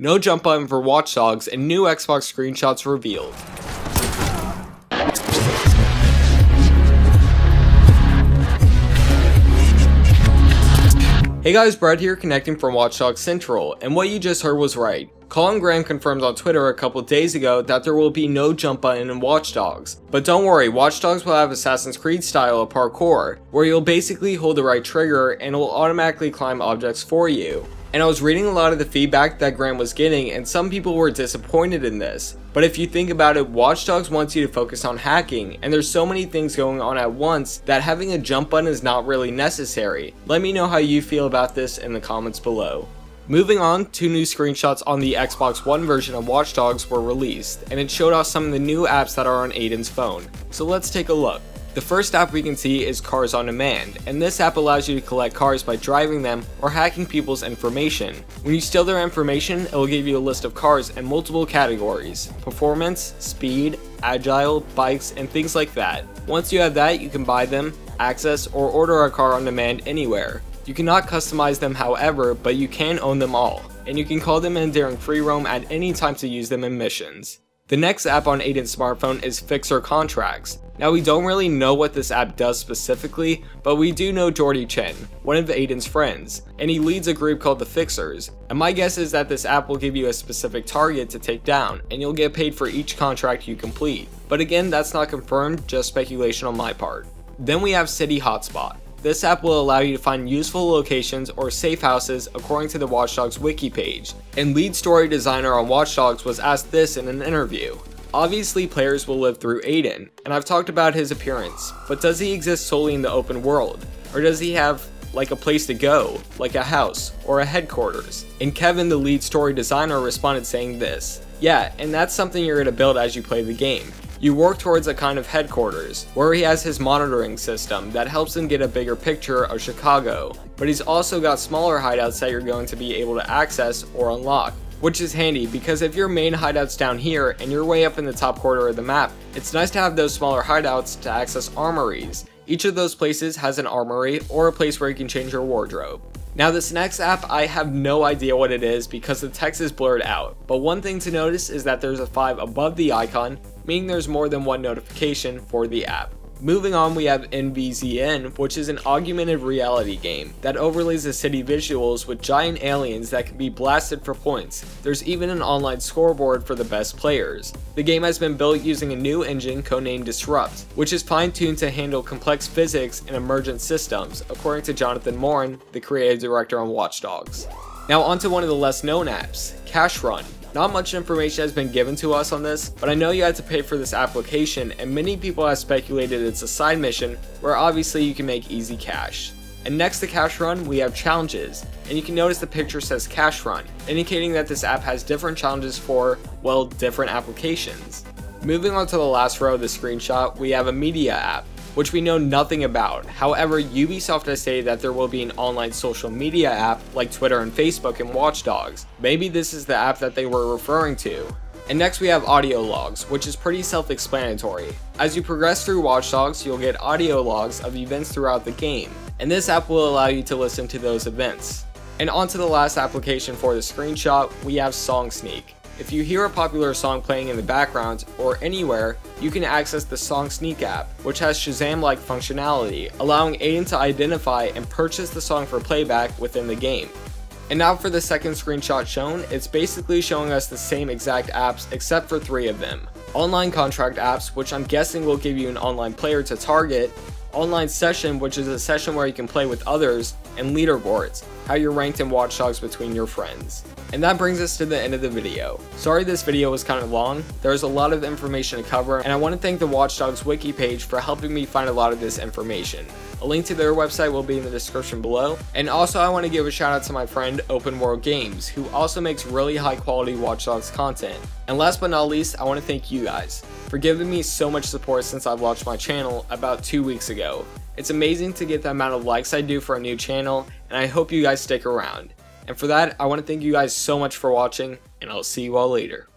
no jump button for Watch Dogs, and new Xbox screenshots revealed. Hey guys, Brad here connecting from Watch Dogs Central, and what you just heard was right. Colin Graham confirmed on Twitter a couple days ago that there will be no jump button in Watch Dogs. But don't worry, Watch Dogs will have Assassin's Creed style of parkour, where you'll basically hold the right trigger and it will automatically climb objects for you. And I was reading a lot of the feedback that Graham was getting, and some people were disappointed in this. But if you think about it, Watch Dogs wants you to focus on hacking, and there's so many things going on at once that having a jump button is not really necessary. Let me know how you feel about this in the comments below. Moving on, 2 new screenshots on the Xbox One version of Watch Dogs were released, and it showed off some of the new apps that are on Aiden's phone. So let's take a look. The first app we can see is Cars on Demand, and this app allows you to collect cars by driving them or hacking people's information. When you steal their information, it will give you a list of cars in multiple categories: performance, speed, agile, bikes, and things like that. Once you have that, you can buy them, access, or order a car on demand anywhere. You cannot customize them however, but you can own them all, and you can call them in during free roam at any time to use them in missions. The next app on Aiden's smartphone is Fixer Contracts. Now we don't really know what this app does specifically, but we do know Jordy Chen, one of Aiden's friends, and he leads a group called the Fixers. And my guess is that this app will give you a specific target to take down, and you'll get paid for each contract you complete. But again, that's not confirmed, just speculation on my part. Then we have City Hotspot. This app will allow you to find useful locations or safe houses according to the Watch Dogs wiki page, and lead story designer on Watch Dogs was asked this in an interview. Obviously players will live through Aiden, and I've talked about his appearance, but does he exist solely in the open world? Or does he have like a place to go, like a house, or a headquarters? And Kevin, the lead story designer, responded saying this: "Yeah, and that's something you're going to build as you play the game. You work towards a kind of headquarters, where he has his monitoring system that helps him get a bigger picture of Chicago, but he's also got smaller hideouts that you're going to be able to access or unlock. Which is handy, because if your main hideout's down here and you're way up in the top corner of the map, it's nice to have those smaller hideouts to access armories. Each of those places has an armory or a place where you can change your wardrobe." Now this next app, I have no idea what it is because the text is blurred out, but one thing to notice is that there's a 5 above the icon, meaning there's more than one notification for the app. Moving on, we have NVZN, which is an augmented reality game that overlays the city visuals with giant aliens that can be blasted for points. There's even an online scoreboard for the best players. The game has been built using a new engine codenamed Disrupt, which is fine-tuned to handle complex physics and emergent systems, according to Jonathan Morin, the creative director on Watch Dogs. Now onto one of the less known apps, Cash Run. Not much information has been given to us on this, but I know you had to pay for this application, and many people have speculated it's a side mission where obviously you can make easy cash. And next to Cash Run, we have challenges, and you can notice the picture says Cash Run, indicating that this app has different challenges for, well, different applications. Moving on to the last row of the screenshot, we have a media app, which we know nothing about. However, Ubisoft has stated that there will be an online social media app like Twitter and Facebook and Watch Dogs. Maybe this is the app that they were referring to. And next we have audio logs, which is pretty self-explanatory. As you progress through Watch Dogs, you'll get audio logs of events throughout the game, and this app will allow you to listen to those events. And on to the last application for the screenshot, we have Song Sneak. If you hear a popular song playing in the background or anywhere, you can access the Song Sneak app, which has Shazam-like functionality, allowing Aiden to identify and purchase the song for playback within the game. And now for the second screenshot shown, it's basically showing us the same exact apps except for 3 of them. Online contract apps, which I'm guessing will give you an online player to target, online session, which is a session where you can play with others, and leaderboards, how you're ranked in Watch Dogs between your friends. And that brings us to the end of the video. Sorry this video was kind of long, there's a lot of information to cover, and I want to thank the Watch Dogs wiki page for helping me find a lot of this information. A link to their website will be in the description below, and also I want to give a shout out to my friend Open World Games, who also makes really high quality Watch Dogs content. And last but not least, I want to thank you guys for giving me so much support since I've launched my channel about 2 weeks ago. It's amazing to get the amount of likes I do for a new channel, and I hope you guys stick around. And for that, I want to thank you guys so much for watching, and I'll see you all later.